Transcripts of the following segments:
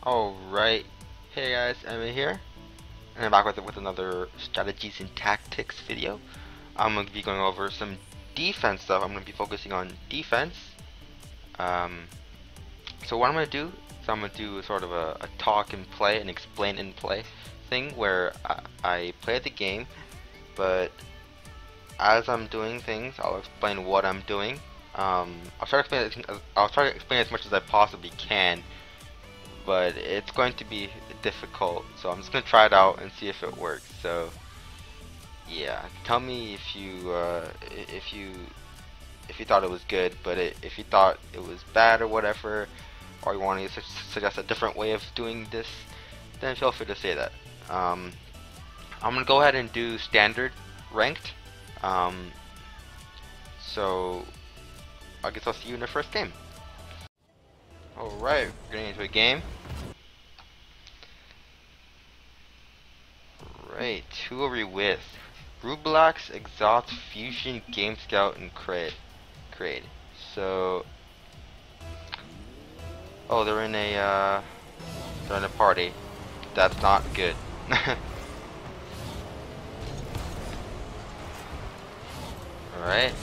Alright, hey guys, Emma here, and I'm back with another strategies and tactics video. I'm going to be going over some defense stuff. I'm going to be focusing on defense. Um, so what I'm going to do is I'm going to do sort of a talk and play and explain and play thing where I play the game, but as I'm doing things, I'll explain what I'm doing. I'll try to explain as much as I possibly can, but it's going to be difficult, so I'm just gonna try it out and see if it works. So yeah, tell me if you thought it was good, but if you thought it was bad or whatever, or you want to suggest a different way of doing this, then feel free to say that. I'm gonna go ahead and do standard ranked. So I guess I'll see you in the first game. Alright, we're getting into a game. Right, who are we with? Rublox, Exhaust, Fusion, Game Scout, and Craid. So, oh, they're in a party. That's not good. Alright.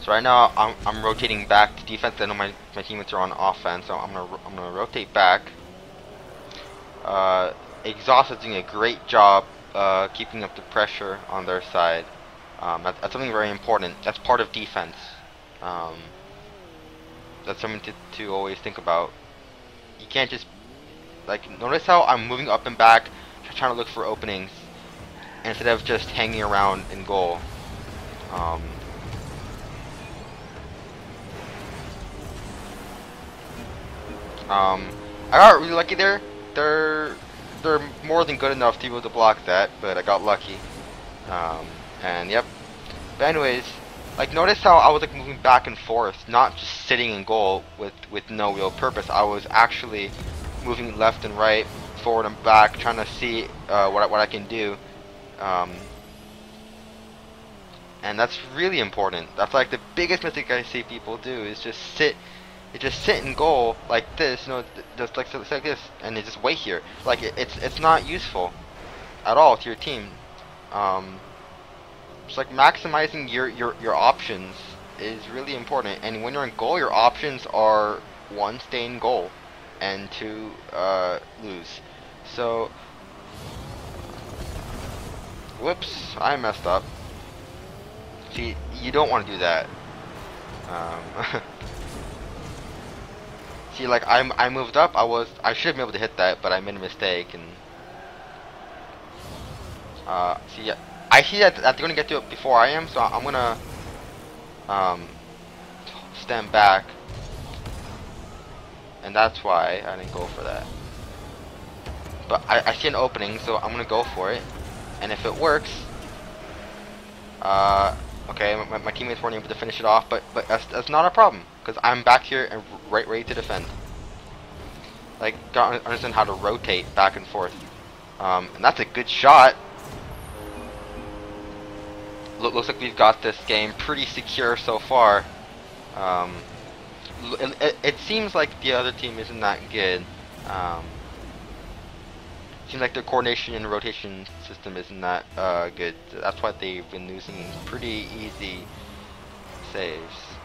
So right now I'm rotating back to defense. I know my teammates are on offense, so I'm gonna rotate back. Exhaust is doing a great job keeping up the pressure on their side. That's something very important. That's part of defense. That's something to always think about. You can't just, like, notice how I'm moving up and back, trying to look for openings instead of just hanging around in goal. I got really lucky there. They're more than good enough to be able to block that, but I got lucky. And yep. But anyways, like, notice how I was like moving back and forth, not just sitting in goal with no real purpose. I was actually moving left and right, forward and back, trying to see what I can do. And that's really important. That's like the biggest mistake I see people do is just sit. You just sit in goal like this, you know, just like this, and you just wait here. Like it's not useful at all to your team. Just like maximizing your options is really important. And when you're in goal, your options are one, stay in goal, and two, lose. So, whoops, I messed up. See, you don't want to do that. See, like I moved up. I should have been able to hit that, but I made a mistake. And see, I see that they're gonna get to it before I am, so I'm gonna stand back, and that's why I didn't go for that. But I see an opening, so I'm gonna go for it, and if it works, okay, my teammates weren't able to finish it off, but that's not a problem. Because I'm back here and ready to defend. Like, gotta understand how to rotate back and forth. And that's a good shot. Looks like we've got this game pretty secure so far. It seems like the other team isn't that good. Seems like their coordination and rotation system isn't that good. That's why they've been losing pretty easy saves.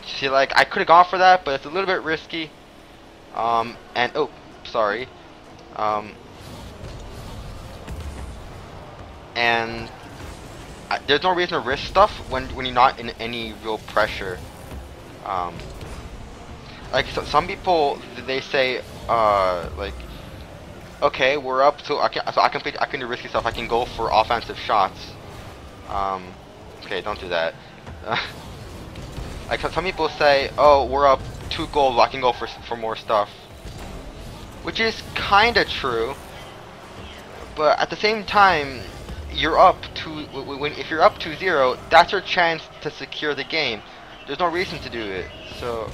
See, like, I could have gone for that, but it's a little bit risky. And, oh, sorry. There's no reason to risk stuff when you're not in any real pressure. Like, some people, they say, like, okay, we're up, so I can do risky stuff. I can go for offensive shots. Okay, don't do that. Like, some people say, oh, we're up 2 goals, I can go for more stuff. Which is kinda true. But at the same time, you're up if you're up 2-0, that's your chance to secure the game. There's no reason to do it. So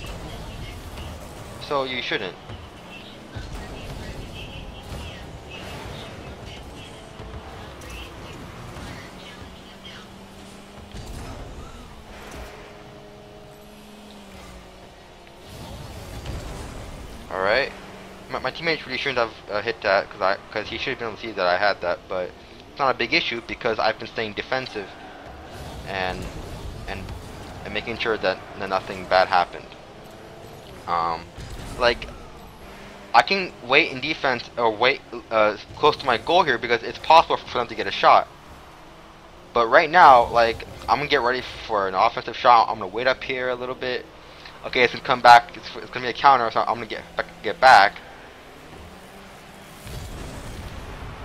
you shouldn't. Alright. my teammate really shouldn't have hit that because he should have been able to see that I had that, but it's not a big issue because I've been staying defensive and and making sure that nothing bad happened. Like I can wait in defense or wait close to my goal here because it's possible for them to get a shot. But right now, like I'm gonna get ready for an offensive shot. I'm gonna wait up here a little bit. Okay, it's gonna come back. It's gonna be a counter, so I'm gonna get back.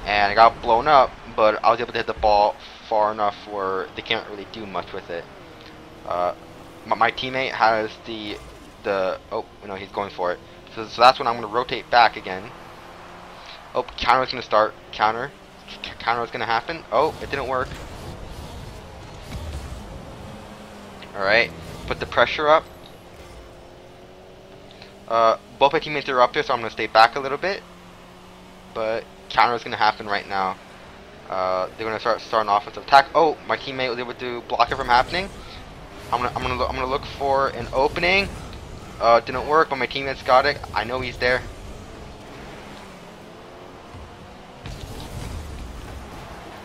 And I got blown up, but I was able to hit the ball far enough where they can't really do much with it. My teammate has the oh no, he's going for it. So that's when I'm gonna rotate back again. Oh, counter is gonna start. Counter is gonna happen. Oh, it didn't work. All right, put the pressure up. Both my teammates are up there, so I'm gonna stay back a little bit. But counter is gonna happen right now. They're gonna start an offensive attack. Oh, my teammate was able to block it from happening. I'm gonna look for an opening. Didn't work, but my teammates got it. I know he's there.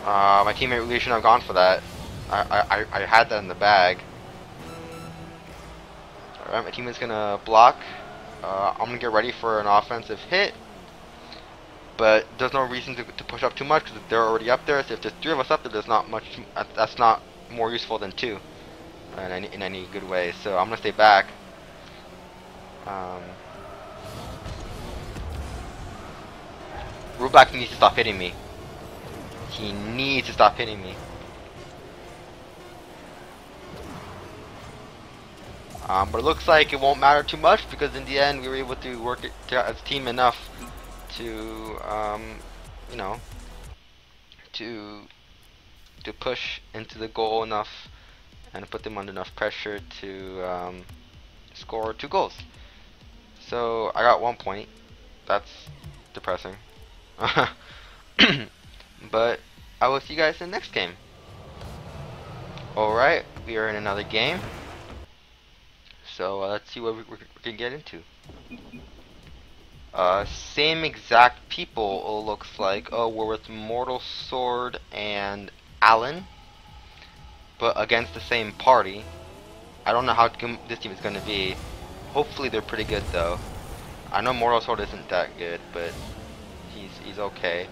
My teammate really shouldn't have gone for that. I had that in the bag. Alright, my teammate's gonna block. I'm gonna get ready for an offensive hit. But there's no reason to push up too much because they're already up there. So if there's 3 of us up there, there's not much. That's not more useful than 2 in any good way. So I'm gonna stay back. Rubak needs to stop hitting me. He needs to stop hitting me. But it looks like it won't matter too much because in the end we were able to work it as a team enough to, you know, to push into the goal enough and put them under enough pressure to score 2 goals. So I got 1 point. That's depressing. But I will see you guys in the next game. Alright, we are in another game. So let's see what we can get into. Same exact people, it looks like. Oh, we're with Mortal Sword and Alan, but against the same party. I don't know how this team is going to be. Hopefully they're pretty good though. I know Mortal Sword isn't that good, but he's okay.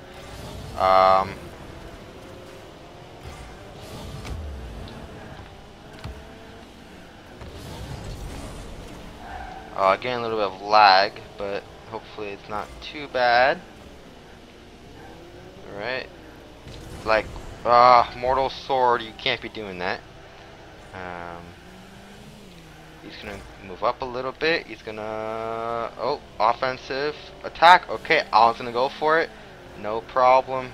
Getting a little bit of lag, but hopefully it's not too bad. Alright. Like, Mortal Sword, you can't be doing that. He's gonna move up a little bit. He's gonna... Oh, offensive attack. Okay, Alan's gonna go for it. No problem.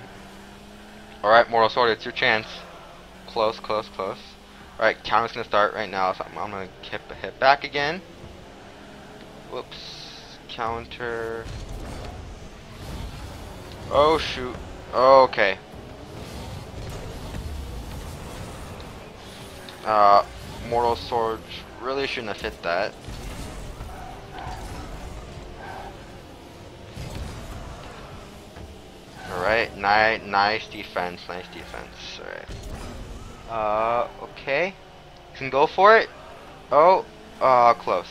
Alright, Mortal Sword, it's your chance. Close, close, close. Alright, counter's gonna start right now, so I'm gonna hit back again. Whoops. Counter. Oh, shoot. Okay. Mortal Sword really shouldn't have hit that. Alright, nice defense, nice defense. Alright. Okay. You can go for it. Oh, close.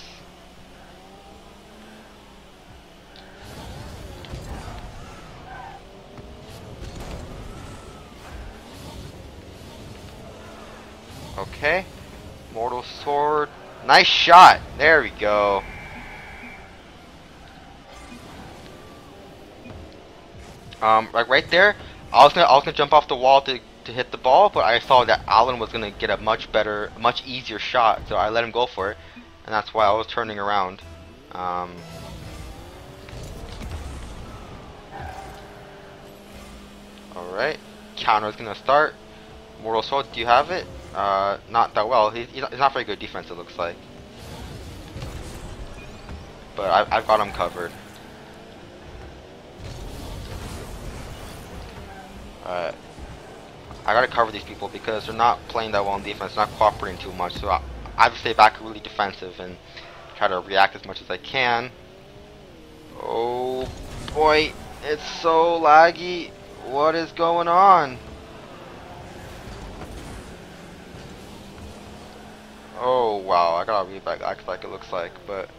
Okay. Mortal Sword. Nice shot. There we go. Like right there, I was gonna jump off the wall to hit the ball, but I saw that Alan was gonna get a much easier shot, so I let him go for it, and that's why I was turning around. Alright, counter's gonna start. Mortal Sword, do you have it? Not that well. He's not very good defense, it looks like. But I've got him covered. I gotta cover these people because they're not playing that well in defense, not cooperating too much. So I have to stay back really defensive and try to react as much as I can. Oh boy, it's so laggy. What is going on? Oh wow, I gotta read back act like it looks like, but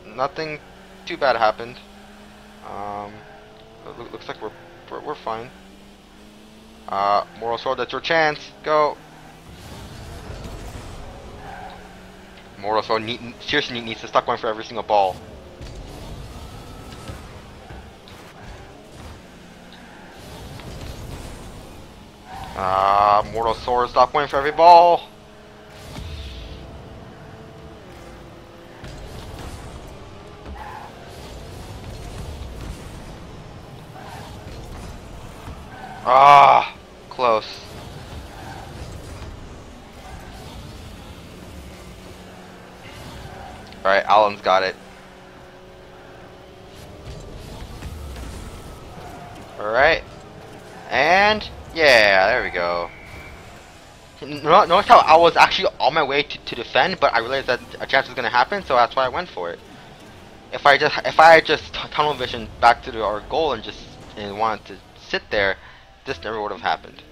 nothing too bad happened. Um, looks like we're fine. Moral Sword, that's your chance. Go. Moral Sword seriously needs to stop going for every single ball. Mortal Sword, stop going for every ball. Close. Alright, Alan's got it. Alright. And, yeah, there we go. Notice how I was actually on my way to defend, but I realized that a chance was going to happen, so that's why I went for it. If I had just tunnel vision back to our goal and wanted to sit there, this never would have happened.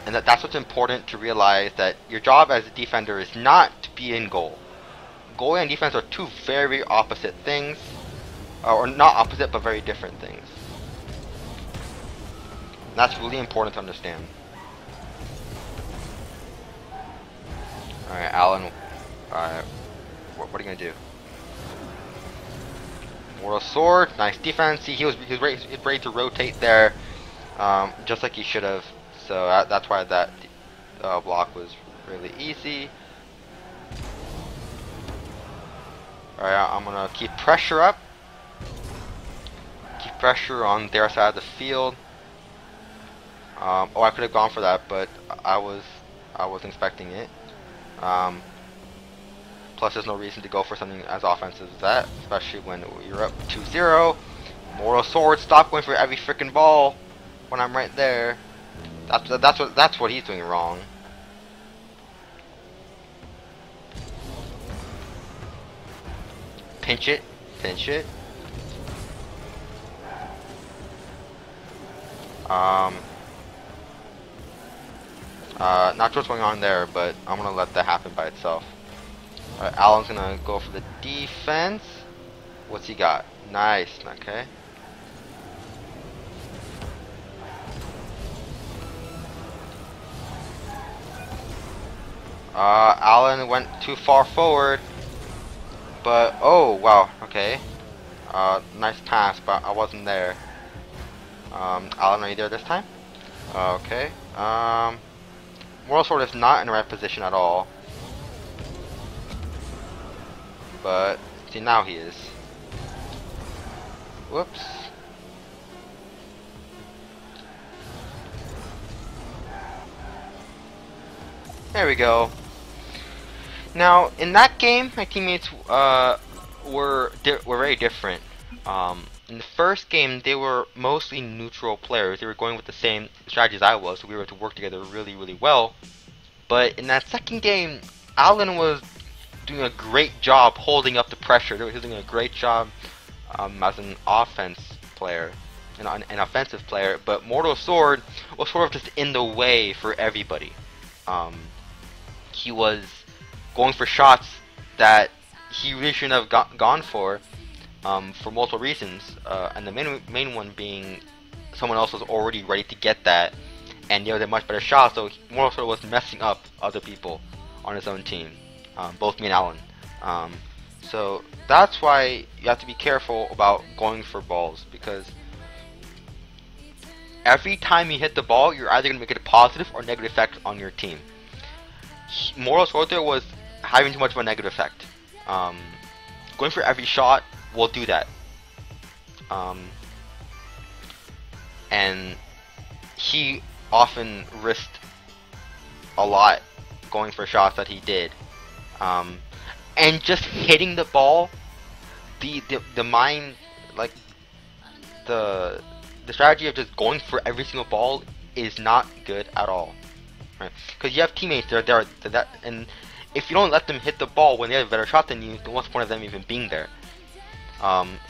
And that's what's important to realize, that your job as a defender is not to be in goal. Goalie and defense are two very opposite things, or not opposite, but very different things. And that's really important to understand. Alright, Alan. Alright, what are you gonna do? Mortal Sword, nice defense. See, he was ready to rotate there, just like he should have. So that's why that block was really easy. Alright, I'm gonna keep pressure up. Keep pressure on their side of the field. Oh, I could have gone for that, but I wasn't expecting it. Plus, there's no reason to go for something as offensive as that, especially when you're up 2-0. Mortal Sword, stop going for every freaking ball when I'm right there. That's what he's doing wrong. Pinch it, pinch it. Not sure what's going on there, but I'm gonna let that happen by itself. Alright, Alan's gonna go for the defense. What's he got? Nice, okay. Alan went too far forward, but oh wow, okay. Nice pass, but I wasn't there. Alan, are you there this time? Okay. Mortal Sword is not in the right position at all. But, see, now he is. Whoops. There we go. Now, in that game, my teammates were very different. In the first game, they were mostly neutral players. They were going with the same strategy as I was, so we were to work together really, really well. But in that second game, Alan was doing a great job holding up the pressure. He was doing a great job as an offense player, an offensive player. But Mortal Sword was sort of just in the way for everybody. He was going for shots that he really shouldn't have gone for multiple reasons, and the main one being someone else was already ready to get that, and he was a much better shot, so Mortal Sword was messing up other people on his own team, both me and Alan. So that's why you have to be careful about going for balls, because every time you hit the ball, you're either going to make it a positive or negative effect on your team. Mortal Sword there was having too much of a negative effect. Going for every shot will do that. And he often risked a lot going for shots that he did. And just hitting the ball, the mind, like the strategy of just going for every single ball is not good at all. Right? Because you have teammates that and if you don't let them hit the ball when they have a better shot than you, then what's the point of them even being there?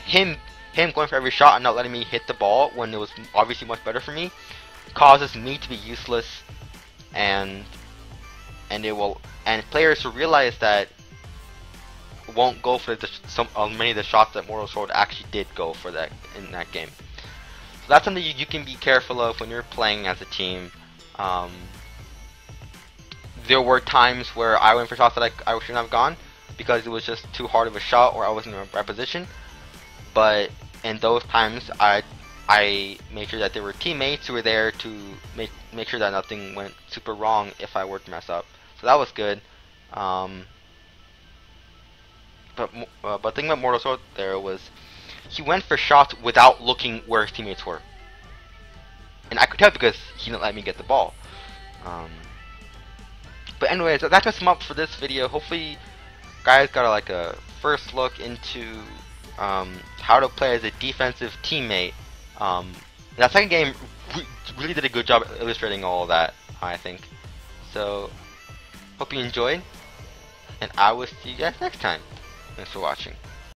Him going for every shot and not letting me hit the ball when it was obviously much better for me causes me to be useless, and players who realize that won't go for many of the shots that Mortal Sword actually did go for that in that game. So that's something you can be careful of when you're playing as a team. There were times where I went for shots that I shouldn't have gone because it was just too hard of a shot or I wasn't in the right position. But in those times, I made sure that there were teammates who were there to make sure that nothing went super wrong if I were to mess up. So that was good. But the thing about Mortal Sword there was he went for shots without looking where his teammates were, and I could tell because he didn't let me get the ball. But anyways, that's gonna sum up for this video. Hopefully, guys got a first look into how to play as a defensive teammate. That second game really did a good job illustrating all of that, I think. So, hope you enjoyed, and I will see you guys next time. Thanks for watching.